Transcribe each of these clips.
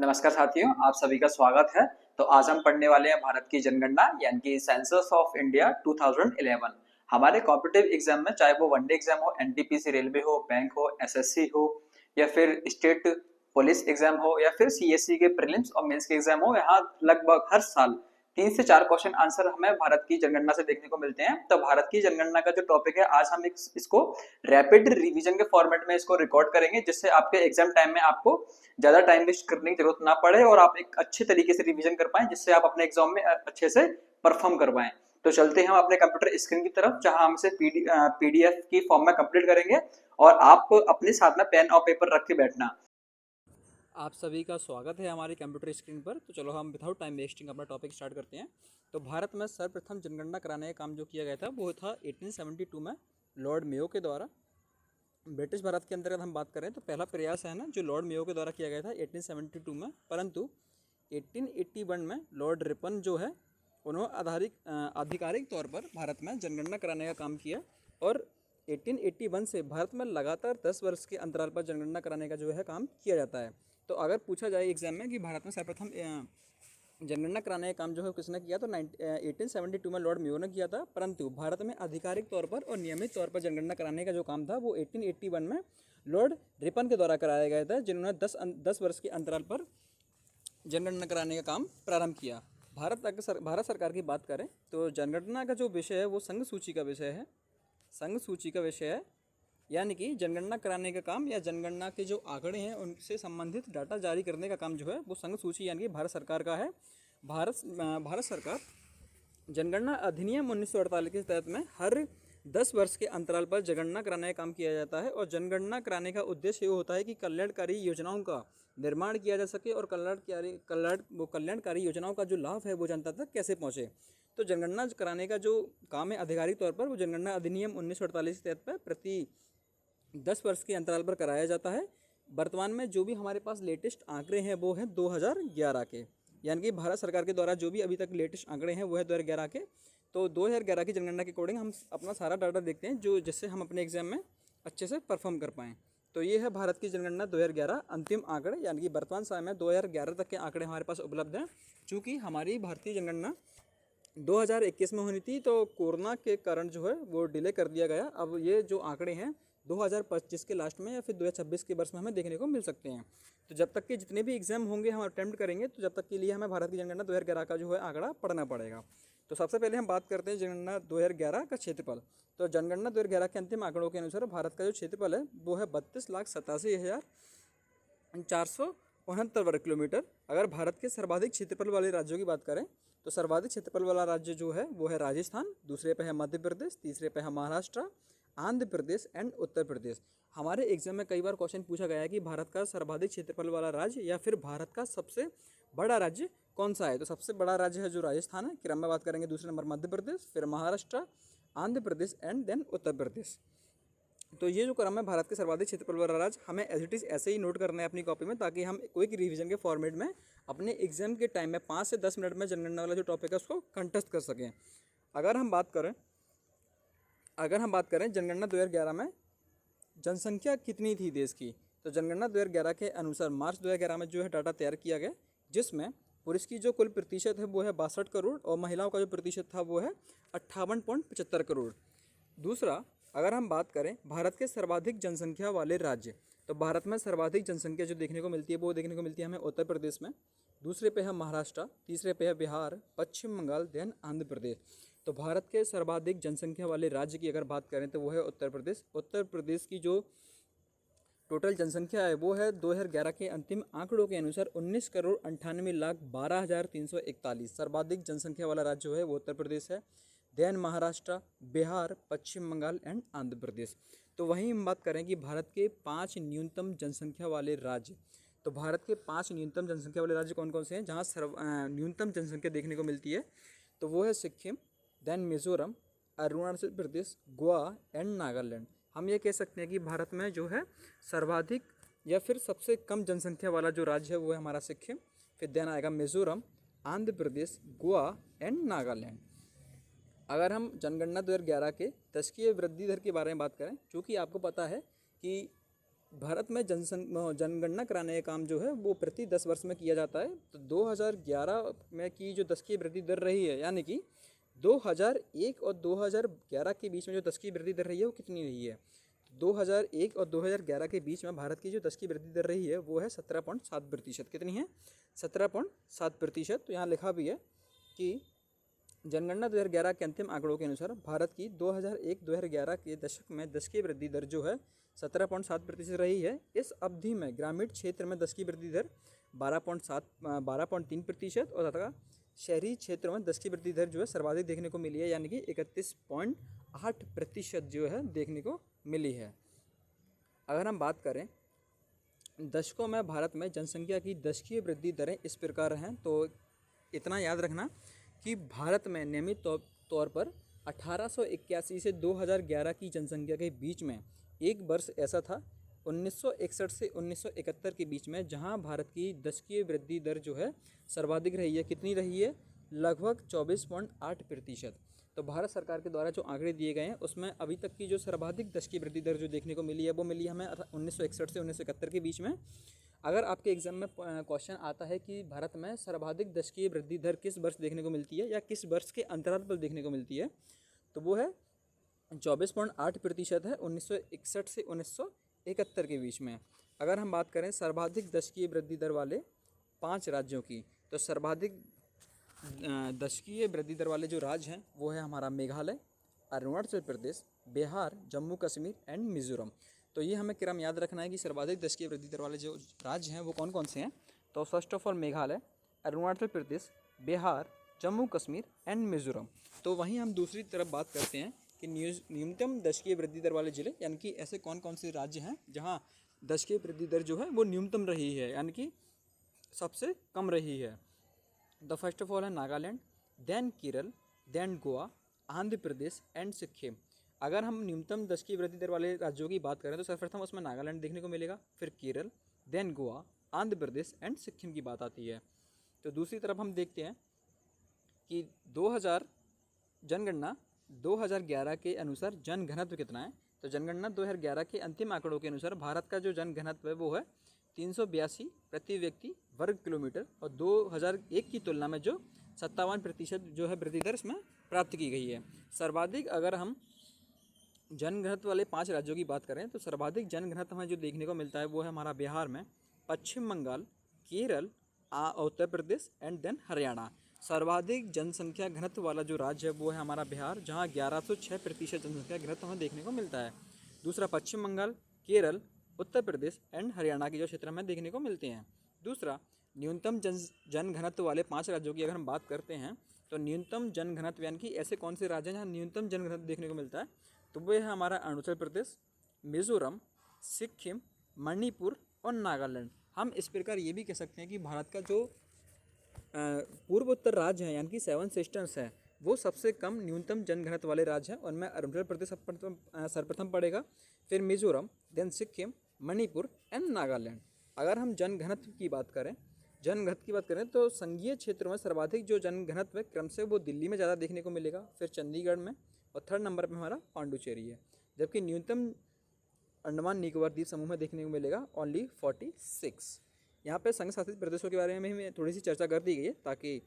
नमस्कार साथियों, आप सभी का स्वागत है। तो आज हम पढ़ने वाले हैं भारत की जनगणना यानी कि सेंसस ऑफ इंडिया 2011। हमारे कॉम्पिटिटिव एग्जाम में चाहे वो वनडे एग्जाम हो, एनटीपीसी रेलवे हो, बैंक हो, एसएससी हो या फिर स्टेट पुलिस एग्जाम हो या फिर सीएससी के प्रीलिम्स और मेंस के एग्जाम हो, यहाँ लगभग हर साल 3 से 4 क्वेश्चन आंसर हमें भारत की जनगणना से देखने को मिलते हैं। तो भारत की जनगणना का जो टॉपिक है, आज हम इसको रैपिड रिवीजन के फॉर्मेट में इसको रिकॉर्ड करेंगे, जिससे आपके एग्जाम टाइम में आपको ज्यादा टाइम वेस्ट करने की जरूरत ना पड़े और आप एक अच्छे तरीके से रिवीजन कर पाए, जिससे आप अपने एग्जाम में अच्छे से परफॉर्म कर पाए। तो चलते हैं हम अपने कंप्यूटर स्क्रीन की तरफ, जहां हम इसे पीडीएफ की फॉर्म में कंप्लीट करेंगे और आप अपने साथ में पेन और पेपर रख के बैठना। आप सभी का स्वागत है हमारी कंप्यूटर स्क्रीन पर। तो चलो हम विदाउट टाइम वेस्टिंग अपना टॉपिक स्टार्ट करते हैं। तो भारत में सर्वप्रथम जनगणना कराने का काम जो किया गया था वो था 1872 में लॉर्ड मेयो के द्वारा। ब्रिटिश भारत के अंतर्गत हम बात करें तो पहला प्रयास है ना जो लॉर्ड मेयो के द्वारा किया गया था 1872 में, परंतु 1881 में लॉर्ड रिपन जो है उन्होंने आधिकारिक तौर पर भारत में जनगणना कराने का काम किया और 1881 से भारत में लगातार 10 वर्ष के अंतराल पर जनगणना कराने का जो है काम किया जाता है। तो अगर पूछा जाए एग्जाम में कि भारत में सर्वप्रथम जनगणना कराने का काम जो है किसने किया, तो 1872 में लॉर्ड मेयो ने किया था, परंतु भारत में आधिकारिक तौर पर और नियमित तौर पर जनगणना कराने का जो काम था वो 1881 में लॉर्ड रिपन के द्वारा कराया गया था, जिन्होंने 10 वर्ष के अंतराल पर जनगणना कराने का काम प्रारंभ किया। भारत सरकार की बात करें तो जनगणना का जो विषय है वो संघ सूची का विषय है। संघ सूची का विषय है, यानी कि जनगणना कराने का काम या जनगणना के जो आंकड़े हैं उनसे संबंधित डाटा जारी करने का काम जो है वो संघ सूची यानी कि भारत सरकार का है। भारत सरकार जनगणना अधिनियम 1948 के तहत में हर 10 वर्ष के अंतराल पर जनगणना कराने का काम किया जाता है और जनगणना कराने का उद्देश्य ये होता है कि कल्याणकारी योजनाओं का निर्माण किया जा सके और कल्याणकारी योजनाओं का जो लाभ है वो जनता तक कैसे पहुँचे। तो जनगणना कराने का जो काम है आधिकारिक तौर पर वो जनगणना अधिनियम 1948 के तहत पर प्रति 10 वर्ष के अंतराल पर कराया जाता है। वर्तमान में जो भी हमारे पास लेटेस्ट आंकड़े हैं वो हैं 2011 के, यानी कि भारत सरकार के द्वारा जो भी अभी तक लेटेस्ट आंकड़े हैं वो है 2011 के। तो 2011 की जनगणना के अकॉर्डिंग हम अपना सारा डाटा देखते हैं जो जिससे हम अपने एग्जाम में अच्छे से परफॉर्म कर पाएँ। तो ये है भारत की जनगणना 2011 अंतिम आंकड़े, यानी कि वर्तमान समय में 2011 तक के आंकड़े हमारे पास उपलब्ध हैं। चूँकि हमारी भारतीय जनगणना 2021 में होनी थी तो कोरोना के कारण जो है वो डिले कर दिया गया। अब ये जो आंकड़े हैं 2025 के लास्ट में या फिर 2026 के वर्ष में हमें देखने को मिल सकते हैं। तो जब तक के जितने भी एग्जाम होंगे हम अटेम्प्ट करेंगे, तो जब तक के लिए हमें भारत की जनगणना 2011 का जो है आंकड़ा पढ़ना पड़ेगा। तो सबसे पहले हम बात करते हैं जनगणना 2011 का क्षेत्रफल। तो जनगणना 2011 के अंतिम आंकड़ों के अनुसार भारत का जो क्षेत्रफल है वो है 32,87,469 वर्ग किलोमीटर। अगर भारत के सर्वाधिक क्षेत्रफल वाले राज्यों की बात करें तो सर्वाधिक क्षेत्रफल वाला राज्य जो है वो है राजस्थान, दूसरे पे है मध्य प्रदेश, तीसरे पे है महाराष्ट्र, आंध्र प्रदेश एंड उत्तर प्रदेश। हमारे एग्जाम में कई बार क्वेश्चन पूछा गया है कि भारत का सर्वाधिक क्षेत्रफल वाला राज्य या फिर भारत का सबसे बड़ा राज्य कौन सा है। तो सबसे बड़ा राज्य है जो राजस्थान है, क्रम में बात करेंगे दूसरे नंबर मध्य प्रदेश, फिर महाराष्ट्र, आंध्र प्रदेश एंड देन उत्तर प्रदेश। तो ये जो क्रम है भारत के सर्वाधिक क्षेत्रफल वाला राज्य हमें एज इट इज़ ऐसे ही नोट करना है अपनी कॉपी में, ताकि हम कोई रिवीजन के फॉर्मेट में अपने एग्जाम के टाइम में 5 से 10 मिनट में जनगणना वाला जो टॉपिक है उसको कंटेस्ट कर सकें। अगर हम बात करें जनगणना 2011 में जनसंख्या कितनी थी देश की, तो जनगणना 2011 के अनुसार मार्च 2011 में जो है डाटा तैयार किया गया, जिसमें पुरुष की जो कुल प्रतिशत है वो है 62 करोड़ और महिलाओं का जो प्रतिशत था वो है 58.75 करोड़। दूसरा, अगर हम बात करें भारत के सर्वाधिक जनसंख्या वाले राज्य, तो भारत में सर्वाधिक जनसंख्या जो देखने को मिलती है वो देखने को मिलती है हमें उत्तर प्रदेश में, दूसरे पे है महाराष्ट्र, तीसरे पे है बिहार, पश्चिम बंगाल, देन आंध्र प्रदेश। तो भारत के सर्वाधिक जनसंख्या वाले राज्य की अगर बात करें तो वो है उत्तर प्रदेश। उत्तर प्रदेश की जो टोटल जनसंख्या है वो है 2011 के अंतिम आंकड़ों के अनुसार 19,98,12,341। सर्वाधिक जनसंख्या वाला राज्य जो है वो उत्तर प्रदेश है, देन महाराष्ट्र, बिहार, पश्चिम बंगाल एंड आंध्र प्रदेश। तो वहीं हम बात करें कि भारत के 5 न्यूनतम जनसंख्या वाले राज्य, तो भारत के 5 न्यूनतम जनसंख्या वाले राज्य कौन कौन से हैं जहाँ न्यूनतम जनसंख्या देखने को मिलती है, तो वो है सिक्किम, देन मिज़ोरम, अरुणाचल प्रदेश, गोवा एंड नागालैंड। हम ये कह सकते हैं कि भारत में जो है सर्वाधिक या फिर सबसे कम जनसंख्या वाला जो राज्य है वो है हमारा सिक्किम, फिर देन आएगा मिज़ोरम, आंध्र प्रदेश, गोवा एंड नागालैंड। अगर हम जनगणना 2011 के दशकीय वृद्धि दर के बारे में बात करें, चूँकि आपको पता है कि भारत में जनगणना कराने का काम जो है वो प्रति 10 वर्ष में किया जाता है। तो 2011 में की जो 10 की वृद्धि दर रही है, यानी कि 2001 और 2011 के बीच में जो 10 की वृद्धि दर रही है वो कितनी रही है? 2001 और 2011 के बीच में भारत की जो 10 की वृद्धि दर रही है वो है 17.7%। कितनी है? 17.7%। तो यहाँ लिखा भी है कि जनगणना 2011 के अंतिम आंकड़ों के अनुसार भारत की 2001-2011 के दशक में 10 की वृद्धि दर जो है 17.7% रही है। इस अवधि में ग्रामीण क्षेत्र में 10 की वृद्धि दर 12.3% और तथा शहरी क्षेत्रों में 10 की वृद्धि दर जो है सर्वाधिक देखने को मिली है, यानी कि 31.8% जो है देखने को मिली है। अगर हम बात करें दशकों में भारत में जनसंख्या की दशकीय वृद्धि दरें इस प्रकार हैं। तो इतना याद रखना कि भारत में नियमित तौर पर 1881 से 2011 की जनसंख्या के बीच में एक वर्ष ऐसा था 1961 से 1971 के बीच में जहां भारत की दशकीय वृद्धि दर जो है सर्वाधिक रही है। कितनी रही है? लगभग 24.8%। तो भारत सरकार के द्वारा जो आंकड़े दिए गए हैं उसमें अभी तक की जो सर्वाधिक दशकीय वृद्धि दर जो देखने को मिली है वो मिली हमें 1961 से 1971 के बीच में। अगर आपके एग्जाम में क्वेश्चन आता है कि भारत में सर्वाधिक दशकीय वृद्धि दर किस वर्ष देखने को मिलती है या किस वर्ष के अंतराल पर देखने को मिलती है, तो वो है 24.8% है 1961 से 1971 के बीच में। अगर हम बात करें सर्वाधिक दशकीय वृद्धि दर वाले 5 राज्यों की, तो सर्वाधिक दशकीय वृद्धि दर वाले जो राज्य हैं वो है हमारा मेघालय, अरुणाचल प्रदेश, बिहार, जम्मू कश्मीर एंड मिज़ोरम। तो ये हमें क्रम याद रखना है कि सर्वाधिक दशकीय वृद्धि दर वाले जो राज्य हैं वो कौन कौन से हैं। तो first of all Meghalaya, Arunachal Pradesh, Bihar, Jammu Kashmir and Mizoram. तो वहीं हम दूसरी तरफ बात करते हैं कि न्यूनतम दशकीय वृद्धि दर वाले ज़िले, यानी कि ऐसे कौन कौन से राज्य हैं जहाँ दशकीय वृद्धि दर जो है वो न्यूनतम रही है, यानी कि सबसे कम रही है। द फर्स्ट ऑफ ऑल है Nagaland, then Kerala, then Goa, Andhra Pradesh and Sikkim. अगर हम न्यूनतम दशकीय वृद्धि दर वाले राज्यों की बात करें तो सर्वप्रथम उसमें नागालैंड देखने को मिलेगा, फिर केरल, देन गोवा, आंध्र प्रदेश एंड सिक्किम की बात आती है। तो दूसरी तरफ हम देखते हैं कि 2000 जनगणना 2011 के अनुसार जनघनत्व कितना है। तो जनगणना 2011 के अंतिम आंकड़ों के अनुसार भारत का जो जनघनत्व है वो है 382 प्रति व्यक्ति वर्ग किलोमीटर, और 2001 की तुलना में जो 57% जो है वृद्धि दर इसमें प्राप्त की गई है। सर्वाधिक अगर हम जनघनत्व वाले 5 राज्यों की बात करें तो सर्वाधिक जनघनत्व हमें जो देखने को मिलता है वो है हमारा बिहार में, पश्चिम बंगाल, केरल, उत्तर प्रदेश एंड देन हरियाणा। सर्वाधिक जनसंख्या घनत्व वाला जो राज्य है वो है हमारा बिहार, जहां 1106% जनसंख्या घनत्व हमें देखने को मिलता है। दूसरा पश्चिम बंगाल, केरल, उत्तर प्रदेश एंड हरियाणा के जो क्षेत्र हमें देखने को मिलते हैं। दूसरा न्यूनतम जनघनत्व वाले 5 राज्यों की अगर हम बात करते हैं तो न्यूनतम जनघनत्व यानी कि ऐसे कौन से राज्य हैं जहाँ न्यूनतम जनघनत्व देखने को मिलता है, तो वो है हमारा अरुणाचल प्रदेश, मिज़ोरम, सिक्किम, मणिपुर और नागालैंड। हम इस प्रकार ये भी कह सकते हैं कि भारत का जो पूर्वोत्तर राज्य है यानी कि 7 सिस्टर्स है वो सबसे कम न्यूनतम जनघनत्व वाले राज्य हैं। उनमें अरुणाचल प्रदेश सर्वप्रथम पड़ेगा, फिर मिज़ोरम, देन सिक्किम, मणिपुर एंड नागालैंड। अगर हम जनघनत्व की बात करें तो संघीय क्षेत्रों में सर्वाधिक जो जनघनत्व है क्रम से वो दिल्ली में ज़्यादा देखने को मिलेगा, फिर चंडीगढ़ में, और थर्ड नंबर पे हमारा पांडुचेरी है। जबकि न्यूनतम अंडमान निकोबार द्वीप समूह में देखने को मिलेगा ओनली 46। यहाँ पे संघ शासित प्रदेशों के बारे में ही थोड़ी सी चर्चा कर दी गई है ताकि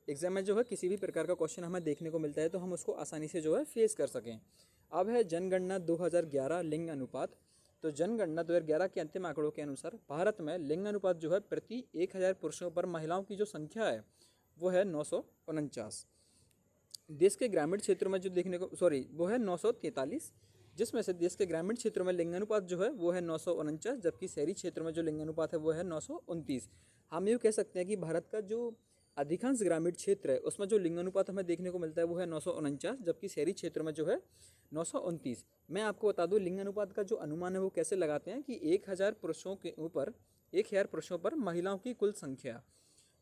एग्जाम में जो है किसी भी प्रकार का क्वेश्चन हमें देखने को मिलता है तो हम उसको आसानी से जो है फेस कर सकें। अब है जनगणना 2011 लिंग अनुपात। तो जनगणना 2011 के अंतिम आंकड़ों के अनुसार भारत में लिंग अनुपात जो है प्रति 1000 पुरुषों पर महिलाओं की जो संख्या है वो है 949। देश के ग्रामीण क्षेत्रों में जो देखने को वो है 943, जिसमें से देश के ग्रामीण क्षेत्रों में लिंगानुपात जो है वो है 949, जबकि शहरी क्षेत्रों में जो लिंगानुपात है वो है 929। हम यूँ कह सकते हैं कि भारत का जो अधिकांश ग्रामीण क्षेत्र है उसमें जो लिंगानुपात हमें देखने को मिलता है वो है 949, जबकि शहरी क्षेत्रों में जो है 929। मैं आपको बता दूँ लिंगानुपात का जो अनुमान है वो कैसे लगाते हैं कि 1000 पुरुषों पर महिलाओं की कुल संख्या।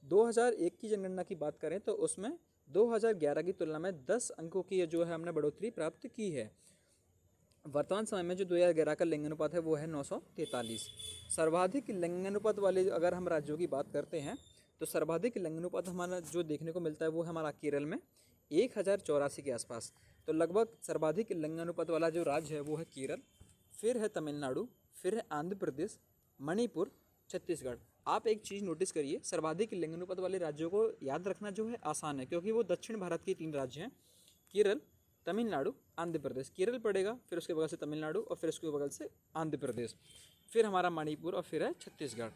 2001 की जनगणना की बात करें तो उसमें 2011 की तुलना में 10 अंकों की जो है हमने बढ़ोतरी प्राप्त की है। वर्तमान समय में जो 2011 का लिंगानुपात है वो है 943। सर्वाधिक लिंगानुपात वाले अगर हम राज्यों की बात करते हैं तो सर्वाधिक लिंगानुपात हमारा जो देखने को मिलता है वो है हमारा केरल में 1084 के आसपास। तो लगभग सर्वाधिक लिंगानुपात वाला जो राज्य है वो है केरल, फिर है तमिलनाडु, फिर है आंध्र प्रदेश, मणिपुर, छत्तीसगढ़। आप एक चीज़ नोटिस करिए, सर्वाधिक लिंगानुपात वाले राज्यों को याद रखना जो है आसान है, क्योंकि वो दक्षिण भारत के 3 राज्य हैं, केरल, तमिलनाडु, आंध्र प्रदेश। केरल पड़ेगा, फिर उसके बगल से तमिलनाडु और फिर उसके बगल से आंध्र प्रदेश, फिर हमारा मणिपुर और फिर है छत्तीसगढ़।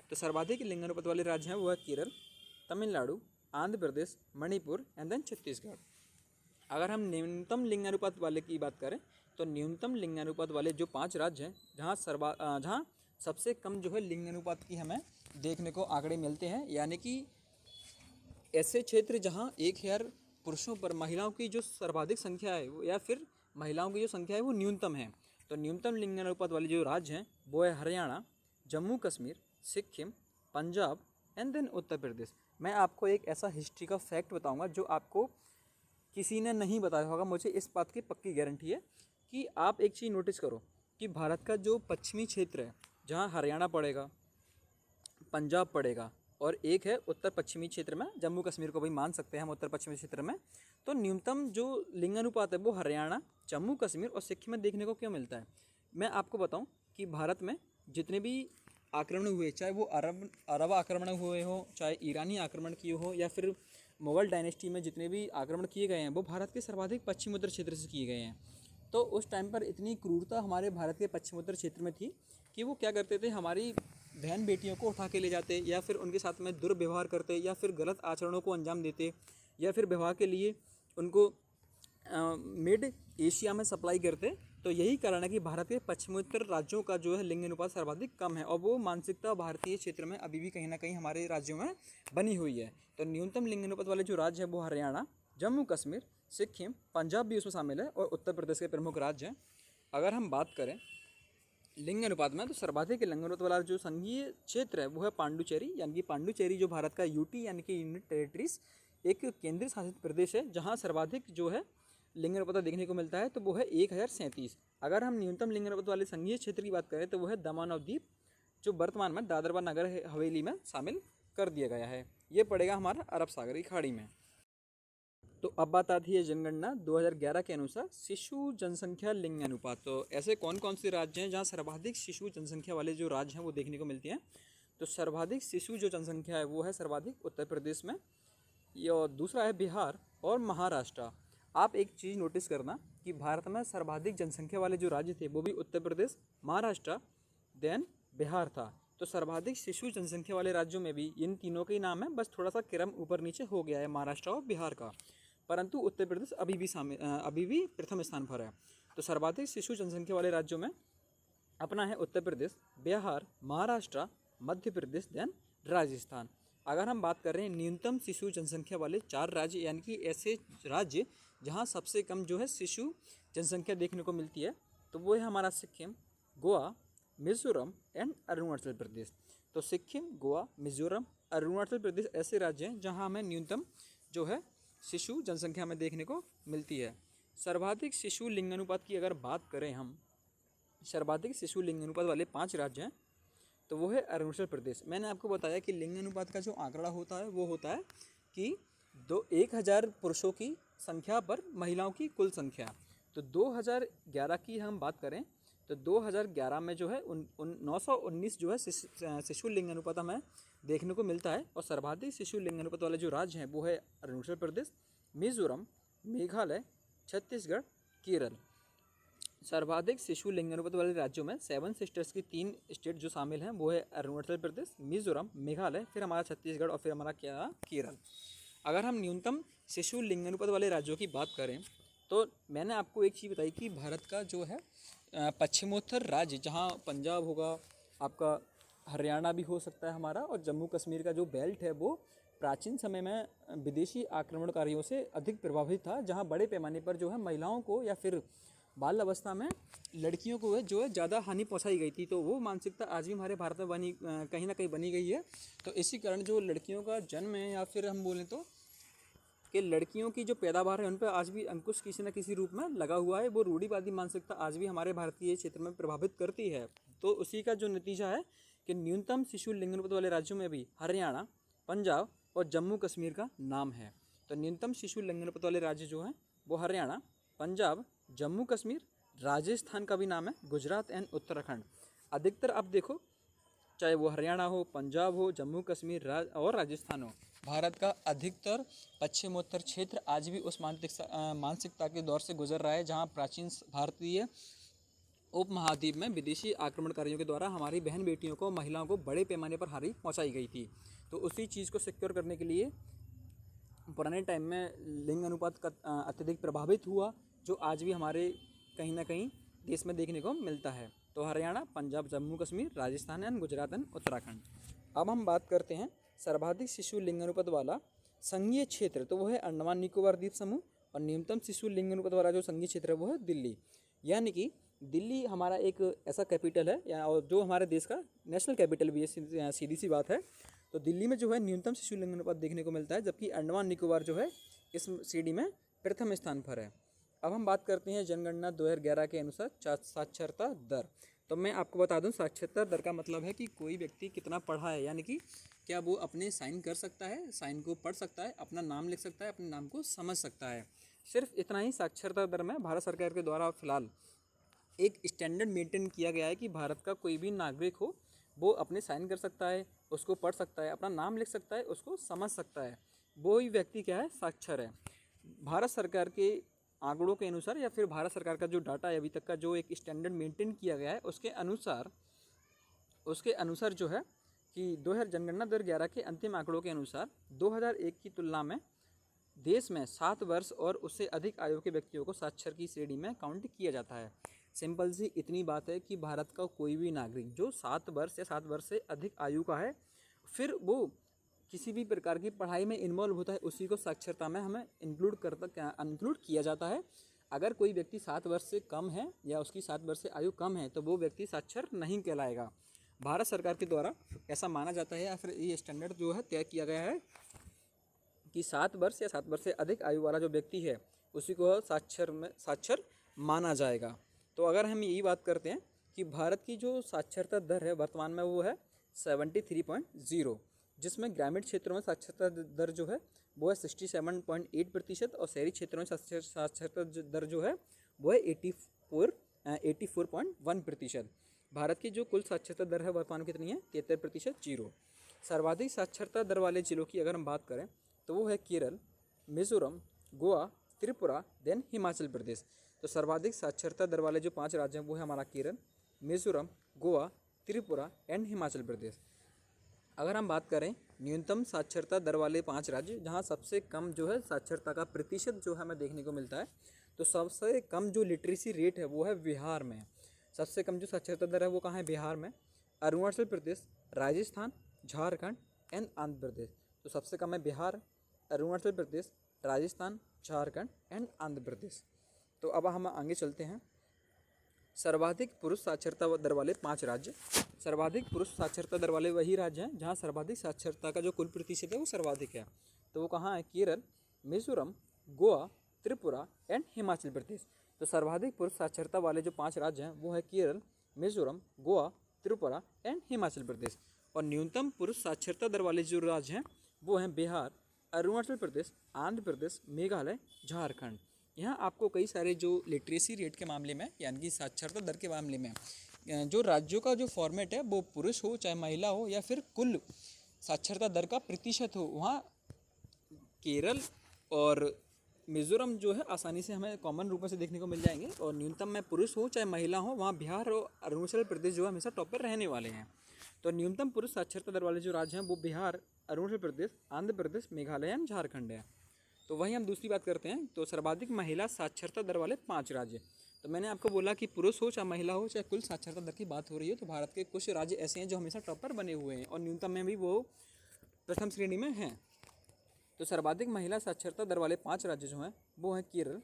तो सर्वाधिक लिंगानुपात वाले राज्य हैं वो है केरल, तमिलनाडु, आंध्र प्रदेश, मणिपुर एंड देन छत्तीसगढ़। अगर हम न्यूनतम लिंगानुपात वाले की बात करें तो न्यूनतम लिंगानुपात वाले जो 5 राज्य हैं जहाँ सबसे कम जो है लिंगानुपात की हमें देखने को आंकड़े मिलते हैं, यानी कि ऐसे क्षेत्र जहाँ 1000 पुरुषों पर महिलाओं की जो सर्वाधिक संख्या है या फिर महिलाओं की जो संख्या है वो न्यूनतम है। तो न्यूनतम लिंगानुपात वाले जो राज्य हैं वो है हरियाणा, जम्मू कश्मीर, सिक्किम, पंजाब एंड देन उत्तर प्रदेश। मैं आपको एक ऐसा हिस्ट्री का फैक्ट बताऊंगा जो आपको किसी ने नहीं बताया होगा, मुझे इस बात की पक्की गारंटी है कि आप एक चीज़ नोटिस करो कि भारत का जो पश्चिमी क्षेत्र है जहाँ हरियाणा पड़ेगा, पंजाब पड़ेगा और एक है उत्तर पश्चिमी क्षेत्र में, जम्मू कश्मीर को भी मान सकते हैं हम उत्तर पश्चिमी क्षेत्र में। तो न्यूनतम जो लिंगानुपात है वो हरियाणा, जम्मू कश्मीर और सिक्किम में देखने को क्यों मिलता है। मैं आपको बताऊं कि भारत में जितने भी आक्रमण हुए, चाहे वो अरब आक्रमण हुए हो, चाहे ईरानी आक्रमण किए हो या फिर मुग़ल डायनेस्टी में जितने भी आक्रमण किए गए हैं वो भारत के सर्वाधिक पश्चिमोत्तर क्षेत्र से किए गए हैं। तो उस टाइम पर इतनी क्रूरता हमारे भारत के पश्चिमोत्तर क्षेत्र में थी कि वो क्या करते थे, हमारी बहन बेटियों को उठा के ले जाते या फिर उनके साथ में दुर्व्यवहार करते या फिर गलत आचरणों को अंजाम देते या फिर विवाह के लिए उनको मिड एशिया में सप्लाई करते। तो यही कारण है कि भारत के पश्चिमोत्तर राज्यों का जो है लिंग अनुपात सर्वाधिक कम है और वो मानसिकता भारतीय क्षेत्र में अभी भी कहीं ना कहीं हमारे राज्यों में बनी हुई है। तो न्यूनतम लिंग अनुपात वाले जो राज्य हैं वो हरियाणा, जम्मू कश्मीर, सिक्किम, पंजाब भी उसमें शामिल है और उत्तर प्रदेश के प्रमुख राज्य हैं। अगर हम बात करें लिंग अनुपात में तो सर्वाधिक लिंग अनुपात वाला जो संघीय क्षेत्र है वो है पांडुचेरी, यानी कि पांडुचेरी जो भारत का यूटी यानी कि यूनिट टेरिटरीज एक केंद्र शासित प्रदेश है जहाँ सर्वाधिक जो है लिंग अनुपात देखने को मिलता है, तो वो है 1037। अगर हम न्यूनतम लिंग अनुपात वाले संघीय क्षेत्र की बात करें तो वो है दमन और दीव, जो वर्तमान में दादर व नगर हवेली में शामिल कर दिया गया है। ये पड़ेगा हमारा अरब सागर की खाड़ी में। तो अब बात आती है जनगणना 2011 के अनुसार शिशु जनसंख्या लिंग अनुपात। तो ऐसे कौन कौन से राज्य हैं जहाँ सर्वाधिक शिशु जनसंख्या वाले जो राज्य हैं वो देखने को मिलती हैं। तो सर्वाधिक शिशु जो जनसंख्या है वो है सर्वाधिक उत्तर प्रदेश में, और दूसरा है बिहार और महाराष्ट्र। आप एक चीज़ नोटिस करना कि भारत में सर्वाधिक जनसंख्या वाले जो राज्य थे वो भी उत्तर प्रदेश, महाराष्ट्र देन बिहार था। तो सर्वाधिक शिशु जनसंख्या वाले राज्यों में भी इन तीनों के ही नाम है, बस थोड़ा सा क्रम ऊपर नीचे हो गया है महाराष्ट्र और बिहार का, परंतु उत्तर प्रदेश अभी भी प्रथम स्थान पर है। तो सर्वाधिक शिशु जनसंख्या वाले राज्यों में अपना है उत्तर प्रदेश, बिहार, महाराष्ट्र, मध्य प्रदेश देन राजस्थान। अगर हम बात कर रहे हैं न्यूनतम शिशु जनसंख्या वाले 4 राज्य, यानी कि ऐसे राज्य जहां सबसे कम जो है शिशु जनसंख्या देखने को मिलती है, तो वो है हमारा सिक्किम, गोवा, मिजोरम एंड अरुणाचल प्रदेश। तो सिक्किम, गोवा, मिजोरम, अरुणाचल प्रदेश ऐसे राज्य हैं जहां हमें न्यूनतम जो है शिशु जनसंख्या में देखने को मिलती है। सर्वाधिक शिशु लिंगानुपात की अगर बात करें हम, सर्वाधिक शिशु लिंगानुपात वाले 5 राज्य हैं तो वो है अरुणाचल प्रदेश। मैंने आपको बताया कि लिंग अनुपात का जो आंकड़ा होता है वो होता है कि 1000 पुरुषों की संख्या पर महिलाओं की कुल संख्या। तो 2011 की हम बात करें तो 2011 में जो है 919 जो है शिशु लिंग अनुपात हमें देखने को मिलता है, और सर्वाधिक शिशु लिंग अनुपात वाले जो राज्य हैं वो है अरुणाचल प्रदेश, मिजोरम, मेघालय, छत्तीसगढ़, केरल। सर्वाधिक शिशु लिंग अनुपात वाले राज्यों में 7 सिस्टर्स की 3 स्टेट जो शामिल हैं वो है अरुणाचल प्रदेश, मिजोरम, मेघालय, फिर हमारा छत्तीसगढ़ और फिर हमारा क्या केरल। अगर हम न्यूनतम शिशु लिंग अनुपात वाले राज्यों की बात करें तो मैंने आपको एक चीज़ बताई कि भारत का जो है पश्चिमोत्तर राज्य जहाँ पंजाब होगा, आपका हरियाणा भी हो सकता है हमारा, और जम्मू कश्मीर का जो बेल्ट है वो प्राचीन समय में विदेशी आक्रमणकारियों से अधिक प्रभावित था, जहाँ बड़े पैमाने पर जो है महिलाओं को या फिर बाल अवस्था में लड़कियों को जो है ज़्यादा हानि पहुंचाई गई थी। तो वो मानसिकता आज भी हमारे भारत में कहीं ना कहीं बनी गई है। तो इसी कारण जो लड़कियों का जन्म है या फिर हम बोलें तो कि लड़कियों की जो पैदावार है उन पर आज भी अंकुश किसी न किसी रूप में लगा हुआ है। वो रूढ़िवादी मानसिकता आज भी हमारे भारतीय क्षेत्र में प्रभावित करती है। तो उसी का जो नतीजा है कि न्यूनतम शिशु लिंग अनुपात वाले राज्यों में भी हरियाणा, पंजाब और जम्मू कश्मीर का नाम है। तो न्यूनतम शिशु लिंग अनुपात वाले राज्य जो हैं वो हरियाणा, पंजाब, जम्मू कश्मीर, राजस्थान का भी नाम है, गुजरात एंड उत्तराखंड। अधिकतर आप देखो, चाहे वो हरियाणा हो, पंजाब हो, जम्मू कश्मीर और राजस्थान हो, भारत का अधिकतर पश्चिमोत्तर क्षेत्र आज भी उस मानसिकता के दौर से गुजर रहा है जहाँ प्राचीन भारतीय उपमहाद्वीप में विदेशी आक्रमणकारियों के द्वारा हमारी बहन बेटियों को, महिलाओं को बड़े पैमाने पर हानि पहुंचाई गई थी। तो उसी चीज़ को सिक्योर करने के लिए पुराने टाइम में लिंग अनुपात का अत्यधिक प्रभावित हुआ, जो आज भी हमारे कहीं ना कहीं देश में देखने को मिलता है। तो हरियाणा, पंजाब, जम्मू कश्मीर, राजस्थान एंड गुजरात एंड उत्तराखंड। अब हम बात करते हैं सर्वाधिक शिशु लिंग अनुपात वाला संघीय क्षेत्र, तो वो है अंडमान निकोबार द्वीप समूह। और न्यूनतम शिशु लिंग अनुपात वाला जो संघीय क्षेत्र है वो है दिल्ली। यानी कि दिल्ली हमारा एक ऐसा कैपिटल है या और जो हमारे देश का नेशनल कैपिटल भी है, सीधी सी बात है। तो दिल्ली में जो है न्यूनतम शिशु लिंग अनुपात देखने को मिलता है, जबकि अंडमान निकोबार जो है इस श्रेणी में प्रथम स्थान पर है। अब हम बात करते हैं जनगणना 2011 के अनुसार साक्षरता दर। तो मैं आपको बता दूं, साक्षरता दर का मतलब है कि कोई व्यक्ति कितना पढ़ा है, यानी कि क्या वो अपने साइन कर सकता है, साइन को पढ़ सकता है, अपना नाम लिख सकता है, अपने नाम को समझ सकता है। सिर्फ इतना ही साक्षरता दर में भारत सरकार के द्वारा फिलहाल एक स्टैंडर्ड मेंटेन किया गया है कि भारत का कोई भी नागरिक हो वो अपने साइन कर सकता है, उसको पढ़ सकता है, अपना नाम लिख सकता है, उसको समझ सकता है। वो ही व्यक्ति क्या है, साक्षर है। भारत सरकार के आंकड़ों के अनुसार या फिर भारत सरकार का जो डाटा है अभी तक का, जो एक स्टैंडर्ड मेंटेन किया गया है, उसके अनुसार जो है कि 2000 जनगणना 2011 के अंतिम आंकड़ों के अनुसार 2001 की तुलना में देश में 7 वर्ष और उससे अधिक आयु के व्यक्तियों को साक्षर की श्रेणी में काउंट किया जाता है। सिंपल सी इतनी बात है कि भारत का कोई भी नागरिक जो 7 वर्ष या 7 वर्ष से अधिक आयु का है, फिर वो किसी भी प्रकार की पढ़ाई में इन्वॉल्व होता है, उसी को साक्षरता में हमें इंक्लूड किया जाता है। अगर कोई व्यक्ति 7 वर्ष से कम है या उसकी 7 वर्ष से आयु कम है तो वो व्यक्ति साक्षर नहीं कहलाएगा। भारत सरकार के द्वारा ऐसा माना जाता है या फिर ये स्टैंडर्ड जो है तय किया गया है कि 7 वर्ष या 7 वर्ष से अधिक आयु वाला जो व्यक्ति है उसी को साक्षर माना जाएगा। तो अगर हम यही बात करते हैं कि भारत की जो साक्षरता दर है वर्तमान में वो है 73.0, जिसमें ग्रामीण क्षेत्रों में साक्षरता दर जो है वो है 67.8% और शहरी क्षेत्रों में साक्षरता दर जो है वो है 84.1%। भारत की जो कुल साक्षरता दर है वर्तमान कितनी है, 73% 0। सर्वाधिक साक्षरता दर वाले जिलों की अगर हम बात करें तो वो है केरल, मिजोरम, गोवा, त्रिपुरा, देन हिमाचल प्रदेश। तो सर्वाधिक साक्षरता दर वाले जो 5 राज्य हैं वो है हमारा केरल, मिजोरम, गोवा, त्रिपुरा एंड हिमाचल प्रदेश। अगर हम बात करें न्यूनतम साक्षरता दर वाले 5 राज्य जहां सबसे कम जो है साक्षरता का प्रतिशत जो हमें देखने को मिलता है, तो सबसे कम जो लिटरेसी रेट है वो है बिहार में। सबसे कम जो साक्षरता दर है वो कहाँ है, बिहार में। अरुणाचल प्रदेश, राजस्थान, झारखंड एंड आंध्र प्रदेश। तो सबसे कम है बिहार, अरुणाचल प्रदेश, राजस्थान, झारखंड एंड आंध्र प्रदेश। तो अब हम आगे चलते हैं। सर्वाधिक पुरुष साक्षरता दर वाले 5 राज्य। सर्वाधिक पुरुष साक्षरता दर वाले वही राज्य हैं जहां सर्वाधिक साक्षरता का जो कुल प्रतिशत है वो सर्वाधिक है। तो वो कहाँ है, केरल, मिजोरम, गोवा, त्रिपुरा एंड हिमाचल प्रदेश। तो सर्वाधिक पुरुष साक्षरता वाले जो 5 राज्य हैं वो है केरल, मिजोरम, गोवा, त्रिपुरा एंड हिमाचल प्रदेश। और न्यूनतम पुरुष साक्षरता दर वाले जो राज्य हैं वो हैं बिहार, अरुणाचल प्रदेश, आंध्र प्रदेश, मेघालय, झारखंड। यहाँ आपको कई सारे जो लिटरेसी रेट के मामले में यानी कि साक्षरता दर के मामले में जो राज्यों का जो फॉर्मेट है वो पुरुष हो चाहे महिला हो या फिर कुल साक्षरता दर का प्रतिशत हो, वहाँ केरल और मिज़ोरम जो है आसानी से हमें कॉमन रूप से देखने को मिल जाएंगे। और न्यूनतम में पुरुष हो चाहे महिला हो, वहाँ बिहार और अरुणाचल प्रदेश जो है हमेशा टॉप पर रहने वाले हैं। तो न्यूनतम पुरुष साक्षरता दर वाले जो राज्य हैं वो बिहार, अरुणाचल प्रदेश, आंध्र प्रदेश, मेघालय एंड झारखंड है। तो वहीं हम दूसरी बात करते हैं, तो सर्वाधिक महिला साक्षरता दर वाले 5 राज्य। तो मैंने आपको बोला कि पुरुष हो चाहे महिला हो चाहे कुल साक्षरता दर की बात हो रही है, तो भारत के कुछ राज्य ऐसे हैं जो हमेशा टॉप पर बने हुए हैं और न्यूनतम में भी वो प्रथम श्रेणी में हैं। तो सर्वाधिक महिला साक्षरता दर वाले 5 राज्य जो हैं वो हैं केरल,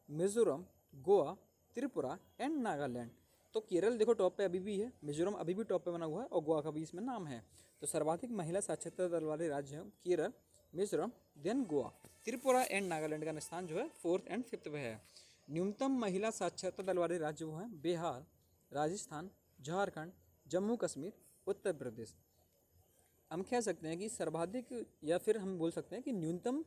मिजोरम, गोवा, त्रिपुरा एंड नागालैंड। तो केरल देखो टॉप पे अभी भी है, मिजोरम अभी भी टॉप पे बना हुआ है और गोवा का भी इसमें नाम है। तो सर्वाधिक महिला साक्षरता दर वाले राज्य हैं केरल, मिजोरम, देन गोवा। त्रिपुरा एंड नागालैंड का स्थान जो है 4th एंड 5th पे है। न्यूनतम महिला साक्षरता दर वाले राज्य वो हैं बिहार, राजस्थान, झारखंड, जम्मू कश्मीर, उत्तर प्रदेश। हम कह सकते हैं कि सर्वाधिक या फिर हम बोल सकते हैं कि न्यूनतम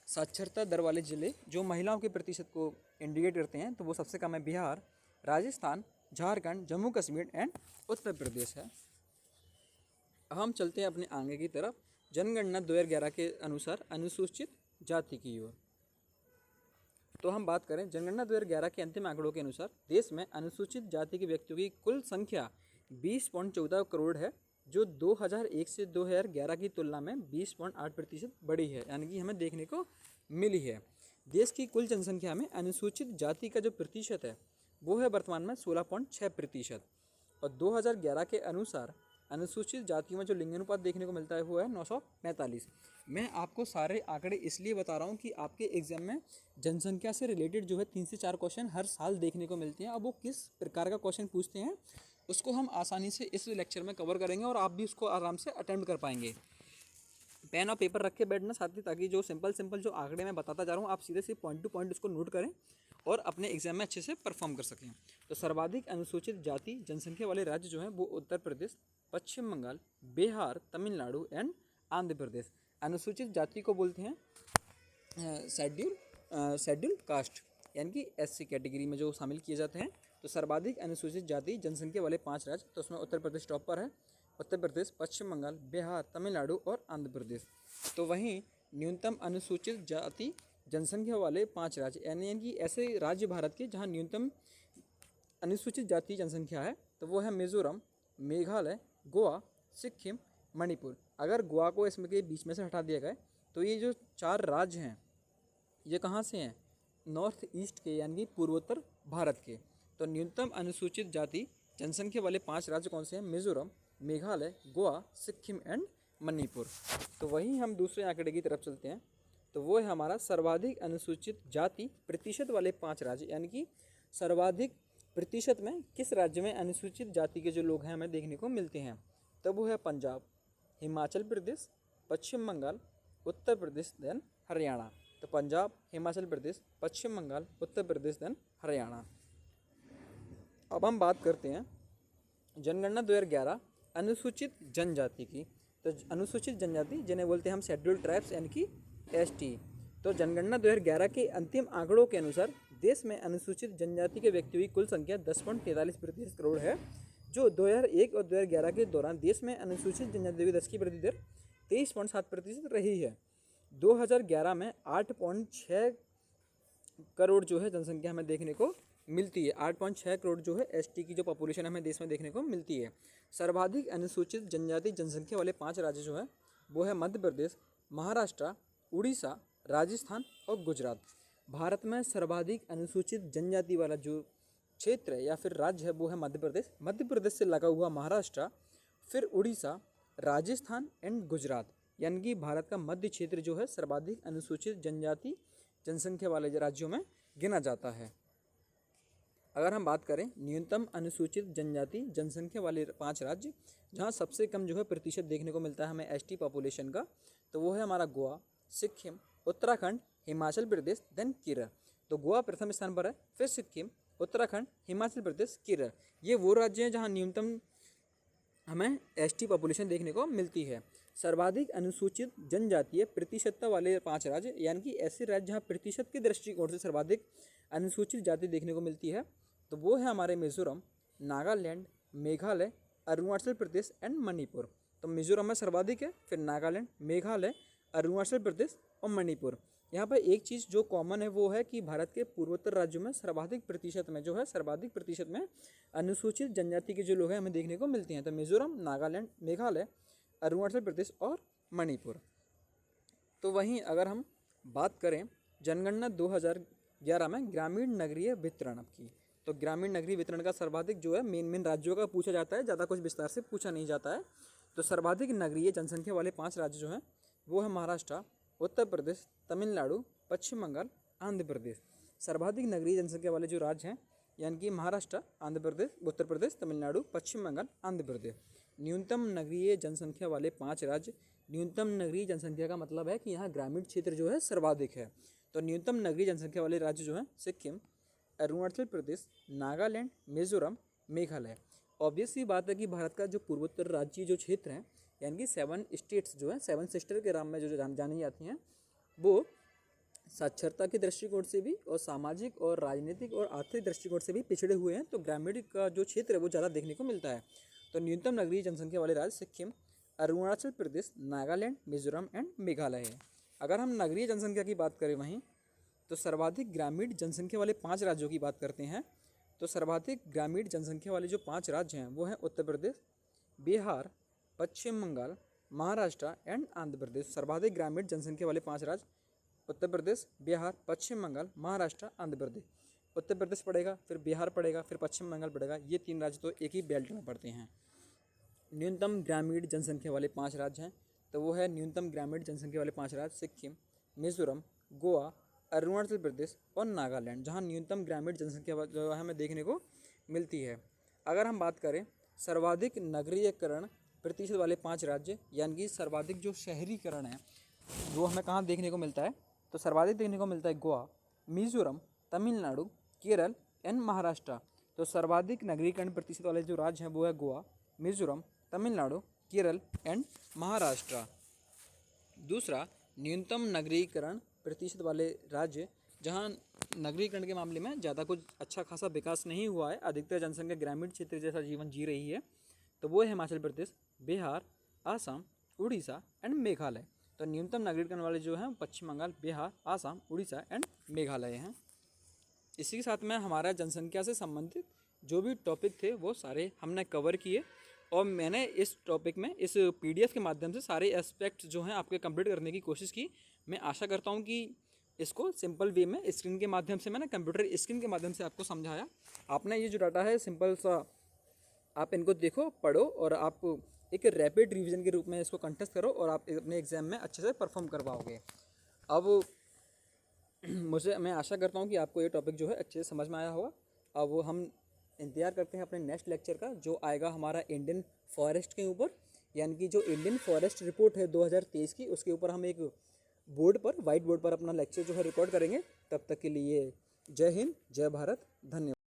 साक्षरता दर वाले ज़िले जो महिलाओं के प्रतिशत को इंडिकेट करते हैं, तो वो सबसे कम है बिहार, राजस्थान, झारखंड, जम्मू कश्मीर एंड उत्तर प्रदेश है। अब हम चलते हैं अपने आगे की तरफ। जनगणना 2011 के अनुसार अनुसूचित जाति की ओर। तो हम बात करें जनगणना 2011 के अंतिम आंकड़ों के अनुसार देश में अनुसूचित जाति के व्यक्तियों की कुल संख्या 20.14 करोड़ है, जो 2001 से 2011 की तुलना में 20.8% बढ़ी है, यानी कि हमें देखने को मिली है। देश की कुल जनसंख्या में अनुसूचित जाति का जो प्रतिशत है वो है वर्तमान में 16.6%। और 2011 के अनुसार अनुसूचित जातियों में जो लिंगानुपात देखने को मिलता है वो है 945। मैं आपको सारे आंकड़े इसलिए बता रहा हूँ कि आपके एग्जाम में जनसंख्या से रिलेटेड जो है 3 से 4 क्वेश्चन हर साल देखने को मिलते हैं। अब वो किस प्रकार का क्वेश्चन पूछते हैं उसको हम आसानी से इस लेक्चर में कवर करेंगे और आप भी उसको आराम से अटेम्प्ट कर पाएंगे। पेन और पेपर रख के बैठना साथ ही, ताकि जो सिंपल जो आंकड़े मैं बताता जा रहा हूँ आप सीधे से पॉइंट टू पॉइंट उसको नोट करें और अपने एग्जाम में अच्छे से परफॉर्म कर सकें। तो सर्वाधिक अनुसूचित जाति जनसंख्या वाले राज्य जो हैं वो उत्तर प्रदेश, पश्चिम बंगाल, बिहार, तमिलनाडु एंड आंध्र प्रदेश। अनुसूचित जाति को बोलते हैं शेड्यूल कास्ट, यानी कि SC कैटेगरी में जो शामिल किए जाते हैं। तो सर्वाधिक अनुसूचित जाति जनसंख्या वाले 5 राज्य, तो उसमें उत्तर प्रदेश टॉप पर है। उत्तर प्रदेश, पश्चिम बंगाल, बिहार, तमिलनाडु और आंध्र प्रदेश। तो वहीं न्यूनतम अनुसूचित जाति जनसंख्या वाले 5 राज्य, यानी कि ऐसे राज्य भारत के जहां न्यूनतम अनुसूचित जाति जनसंख्या है, तो वो है मिजोरम, मेघालय, गोवा, सिक्किम, मणिपुर। अगर गोवा को इसमें के बीच में से हटा दिया गया तो ये जो 4 राज्य हैं ये कहाँ से हैं? नॉर्थ ईस्ट के, यानी कि पूर्वोत्तर भारत के। तो न्यूनतम अनुसूचित जाति जनसंख्या वाले 5 राज्य कौन से हैं? मिजोरम, मेघालय, गोवा, सिक्किम एंड मणिपुर। तो वहीं हम दूसरे आंकड़े की तरफ चलते हैं, तो वो है हमारा सर्वाधिक अनुसूचित जाति प्रतिशत वाले 5 राज्य, यानी कि सर्वाधिक प्रतिशत में किस राज्य में अनुसूचित जाति के जो लोग हैं हमें देखने को मिलते हैं। तो वो है पंजाब, हिमाचल प्रदेश, पश्चिम बंगाल, उत्तर प्रदेश देन हरियाणा। तो पंजाब, हिमाचल प्रदेश, पश्चिम बंगाल, उत्तर प्रदेश देन हरियाणा। अब हम बात करते हैं जनगणना 2011 अनुसूचित जनजाति की। तो अनुसूचित जनजाति जिन्हें बोलते हैं हम शेड्यूल्ड ट्राइब्स, यानी कि ST। तो जनगणना 2011 के अंतिम आंकड़ों के अनुसार देश में अनुसूचित जनजाति के व्यक्तियों की कुल संख्या 10.43% करोड़ है, जो 2001 और 2011 के दौरान देश में अनुसूचित जनजाति की 10 की वृद्धि दर 23.7% रही है। 2011 में 8.6 करोड़ जो है जनसंख्या हमें देखने को मिलती है। 8.6 करोड़ जो है ST की जो पॉपुलेशन हमें देश में देखने को मिलती है। सर्वाधिक अनुसूचित जनजाति जनसंख्या वाले 5 राज्य जो है वो है मध्य प्रदेश, महाराष्ट्र, उड़ीसा, राजस्थान और गुजरात। भारत में सर्वाधिक अनुसूचित जनजाति वाला जो क्षेत्र है या फिर राज्य है वो है मध्य प्रदेश। मध्य प्रदेश से लगा हुआ महाराष्ट्र, फिर उड़ीसा, राजस्थान एंड गुजरात, यानी कि भारत का मध्य क्षेत्र जो है सर्वाधिक अनुसूचित जनजाति जनसंख्या वाले राज्यों में गिना जाता है। अगर हम बात करें न्यूनतम अनुसूचित जनजाति जनसंख्या वाले 5 राज्य जहां सबसे कम जो है प्रतिशत देखने को मिलता है हमें ST पॉपुलेशन का, तो वो है हमारा गोवा, सिक्किम, उत्तराखंड, हिमाचल प्रदेश देन केरल। तो गोवा प्रथम स्थान पर है, फिर सिक्किम, उत्तराखंड, हिमाचल प्रदेश, केरल। ये वो राज्य हैं जहाँ न्यूनतम हमें ST पॉपुलेशन देखने को मिलती है। सर्वाधिक अनुसूचित जनजातीय प्रतिशतता वाले 5 राज्य, यानी कि ऐसे राज्य जहाँ प्रतिशत के दृष्टिकोण से सर्वाधिक अनुसूचित जाति देखने को मिलती है, तो वो है हमारे मिजोरम, नागालैंड, मेघालय, अरुणाचल प्रदेश एंड मणिपुर। तो मिजोरम में सर्वाधिक है, फिर नागालैंड, मेघालय, अरुणाचल प्रदेश और मणिपुर। यहाँ पर एक चीज़ जो कॉमन है वो है कि भारत के पूर्वोत्तर राज्यों में सर्वाधिक प्रतिशत में अनुसूचित जनजाति के जो लोग हैं हमें देखने को मिलते हैं। तो मिजोरम, नागालैंड, मेघालय, अरुणाचल प्रदेश और मणिपुर। तो वहीं अगर हम बात करें जनगणना 2011 में ग्रामीण नगरीय वितरण की, तो ग्रामीण नगरीय वितरण का सर्वाधिक जो है मेन राज्यों का पूछा जाता है, ज़्यादा कुछ विस्तार से पूछा नहीं जाता है। तो सर्वाधिक नगरीय जनसंख्या वाले 5 राज्य जो हैं वो है महाराष्ट्र, उत्तर प्रदेश, तमिलनाडु, पश्चिम बंगाल, आंध्र प्रदेश। सर्वाधिक नगरीय जनसंख्या वाले जो राज्य हैं यानी कि महाराष्ट्र, आंध्र प्रदेश, उत्तर प्रदेश, तमिलनाडु, पश्चिम बंगाल, आंध्र प्रदेश। न्यूनतम नगरीय जनसंख्या वाले 5 राज्य, न्यूनतम नगरीय जनसंख्या का मतलब है कि यहाँ ग्रामीण क्षेत्र जो है सर्वाधिक है। तो न्यूनतम नगरीय जनसंख्या वाले राज्य जो हैं सिक्किम, अरुणाचल प्रदेश, नागालैंड, मिजोरम, मेघालय। ऑब्वियस सी बात है कि भारत का जो पूर्वोत्तर राज्य जो क्षेत्र हैं यानी कि 7 स्टेट्स जो हैं 7 सिस्टर के नाम में जो जानी जाती हैं वो साक्षरता के दृष्टिकोण से भी और सामाजिक और राजनीतिक और आर्थिक दृष्टिकोण से भी पिछड़े हुए हैं, तो ग्रामीण का जो क्षेत्र है वो ज़्यादा देखने को मिलता है। तो न्यूनतम नगरीय जनसंख्या वाले राज्य सिक्किम, अरुणाचल प्रदेश, नागालैंड, मिजोरम एंड मेघालय है। अगर हम नगरीय जनसंख्या की बात करें वहीं, तो सर्वाधिक ग्रामीण जनसंख्या वाले 5 राज्यों की बात करते हैं। तो सर्वाधिक ग्रामीण जनसंख्या वाले जो 5 राज्य हैं वो हैं उत्तर प्रदेश, बिहार, पश्चिम बंगाल, महाराष्ट्र एंड आंध्र प्रदेश। सर्वाधिक ग्रामीण जनसंख्या वाले 5 राज्य उत्तर प्रदेश, बिहार, पश्चिम बंगाल, महाराष्ट्र, आंध्र प्रदेश। उत्तर प्रदेश पड़ेगा, फिर बिहार पड़ेगा, फिर पश्चिम बंगाल पड़ेगा। ये 3 राज्य तो एक ही बेल्ट में पड़ते हैं। न्यूनतम ग्रामीण जनसंख्या वाले 5 राज्य हैं, तो वो है न्यूनतम ग्रामीण जनसंख्या वाले 5 राज्य सिक्किम, मिजोरम, गोवा, अरुणाचल प्रदेश और नागालैंड, जहाँ न्यूनतम ग्रामीण जनसंख्या जो है हमें देखने को मिलती है। अगर हम बात करें सर्वाधिक नगरीयकरण प्रतिशत वाले 5 राज्य, यानी कि सर्वाधिक जो शहरीकरण है वो हमें कहाँ देखने को मिलता है, तो सर्वाधिक देखने को मिलता है गोवा, मिजोरम, तमिलनाडु, केरल एंड महाराष्ट्र। तो सर्वाधिक नगरीकरण प्रतिशत वाले जो राज्य हैं वो है गोवा, मिजोरम, तमिलनाडु, केरल एंड महाराष्ट्र। दूसरा, न्यूनतम नगरीकरण प्रतिशत वाले राज्य जहां नगरीकरण के मामले में ज़्यादा कुछ अच्छा खासा विकास नहीं हुआ है, अधिकतर जनसंख्या ग्रामीण क्षेत्र जैसा जीवन जी रही है, तो वो है हिमाचल प्रदेश, बिहार, आसाम, उड़ीसा एंड मेघालय। तो न्यूनतम नगरीकरण वाले जो हैं पश्चिम बंगाल, बिहार, आसाम, उड़ीसा एंड मेघालय हैं। इसी के साथ में हमारा जनसंख्या से संबंधित जो भी टॉपिक थे वो सारे हमने कवर किए, और मैंने इस टॉपिक में इस PDF के माध्यम से सारे एस्पेक्ट जो हैं आपके कंप्लीट करने की कोशिश की। मैं आशा करता हूँ कि इसको सिंपल वे में स्क्रीन के माध्यम से, मैंने कंप्यूटर स्क्रीन के माध्यम से आपको समझाया। आपने ये जो डाटा है सिंपल सा आप इनको देखो, पढ़ो, और आप एक रैपिड रिवीजन के रूप में इसको कंटेस्ट करो और आप अपने एग्ज़ाम में अच्छे से परफॉर्म करवाओगे। अब मैं आशा करता हूँ कि आपको ये टॉपिक जो है अच्छे से समझ में आया होगा। अब हम इंतज़ार करते हैं अपने नेक्स्ट लेक्चर का, जो आएगा हमारा इंडियन फॉरेस्ट के ऊपर, यानी कि जो इंडियन फॉरेस्ट रिपोर्ट है 2023 की, उसके ऊपर हम एक बोर्ड पर, वाइट बोर्ड पर अपना लेक्चर जो है रिकॉर्ड करेंगे। तब तक के लिए जय हिंद, जय भारत, धन्यवाद।